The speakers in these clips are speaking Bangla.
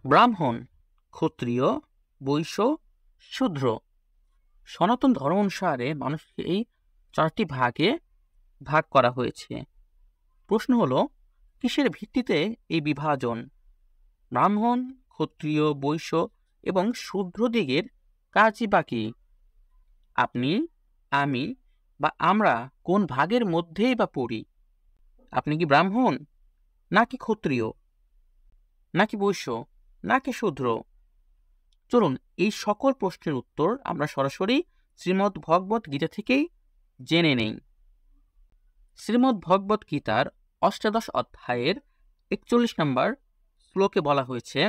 ব্রাহ্মণ, ক্ষত্রিয়, বৈশ্য, শূদ্র। সনাতন ধর্ম অনুসারে মানুষকে এই 4টি ভাগে ভাগ করা হয়েছে। প্রশ্ন হলো, কিসের ভিত্তিতে এই বিভাজন? ব্রাহ্মণ, ক্ষত্রিয়, বৈশ্য এবং শূদ্রদিগের কাজই বা কি? আপনি, আমি বা আমরা কোন ভাগের মধ্যেই বা পড়ি? আপনি কি ব্রাহ্মণ, নাকি ক্ষত্রিয়, নাকি বৈশ্য, নাকি শূদ্র? চলুন এই সকল প্রশ্নের উত্তর আমরা সরাসরি শ্রীমদ্ ভগবত গীতা থেকেই জেনে নেই। শ্রীমদ্ ভগবত গীতার 18 অধ্যায়ের 41 নম্বর শ্লোকে বলা হয়েছে,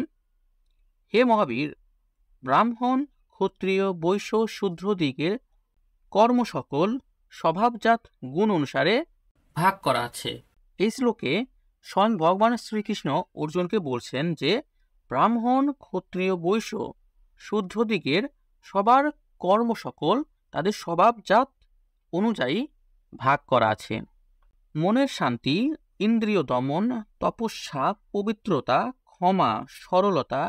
হে মহাবীর, ব্রাহ্মণ, ক্ষত্রিয়, বৈশ্য, শূদ্রদিগের কর্ম সকল স্বভাবজাত গুণ অনুসারে ভাগ করা আছে। এই শ্লোকে স্বয়ং ভগবান শ্রীকৃষ্ণ অর্জুনকে বলছেন যে ব্রাহ্মণ, ক্ষত্রিয়, বৈশ্য, শূদ্রদিগের সবার কর্ম সকল তাদের স্বভাবজাত অনুযায়ী ভাগ করা আছে। মনের শান্তি, ইন্দ্রিয় দমন, তপস্যা, পবিত্রতা, ক্ষমা, সরলতা,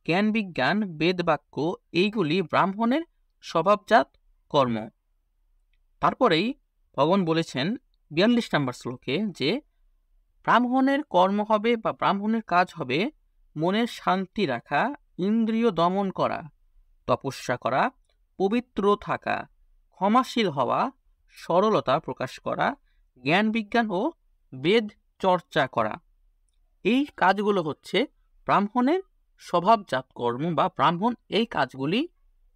জ্ঞান বিজ্ঞান, বেদবাক্য, এইগুলি ব্রাহ্মণের স্বভাবজাত কর্ম। তারপরেই ভগবান বলেছেন 42 নম্বর শ্লোকে যে ব্রাহ্মণের কর্ম হবে বা ব্রাহ্মণের কাজ হবে মনের শান্তি রাখা, ইন্দ্রিয় দমন করা, তপস্যা করা, পবিত্র থাকা, ক্ষমাশীল হওয়া, সরলতা প্রকাশ করা, জ্ঞান বিজ্ঞান ও বেদ চর্চা করা। এই কাজগুলো হচ্ছে ব্রাহ্মণের স্বভাবজাত কর্ম বা ব্রাহ্মণ এই কাজগুলি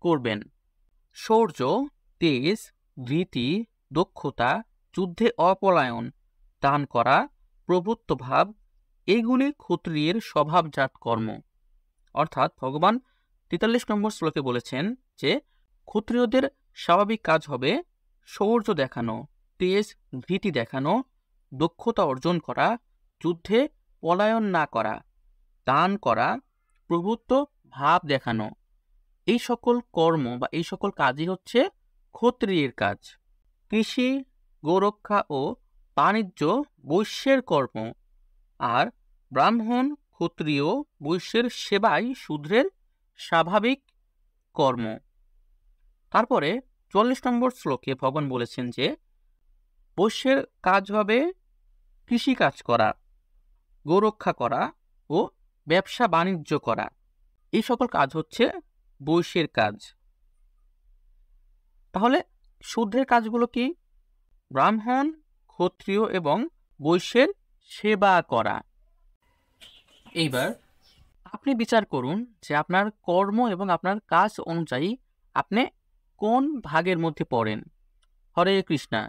করবেন। শৌর্য, তেজ, ধৃতি, দক্ষতা, যুদ্ধে অপলায়ন, দান করা, প্রভুত্ব ভাব, এগুলি ক্ষত্রিয়ের স্বভাবজাত কর্ম। অর্থাৎ ভগবান 43 নম্বর শ্লোকে বলেছেন যে ক্ষত্রিয়দের স্বাভাবিক কাজ হবে শৌর্য দেখানো, তেজ ধৃতি দেখানো, দক্ষতা অর্জন করা, যুদ্ধে পলায়ন না করা, দান করা, প্রভুত্ব ভাব দেখানো। এই সকল কর্ম বা এই সকল কাজই হচ্ছে ক্ষত্রিয়ের কাজ। কৃষি, গোরক্ষা ও বাণিজ্য বৈশ্যের কর্ম, আর ব্রাহ্মণ, ক্ষত্রিয়, বৈশ্যের সেবাই শূদ্রের স্বাভাবিক কর্ম। তারপরে 44 নম্বর শ্লোকে ভগবান বলেছেন যে বৈশ্যের কাজ হবে কৃষি কাজ করা, গোরক্ষা করা ও ব্যবসা বাণিজ্য করা। এই সকল কাজ হচ্ছে বৈশ্যের কাজ। তাহলে শূদ্রের কাজগুলো কি? ব্রাহ্মণ, ক্ষত্রিয় এবং বৈশ্যের সেবা করা। এইবার আপনি বিচার করুন যে আপনার কর্ম এবং আপনার কাজ অনুযায়ী আপনি কোন ভাগের মধ্যে পড়েন। হরে কৃষ্ণা।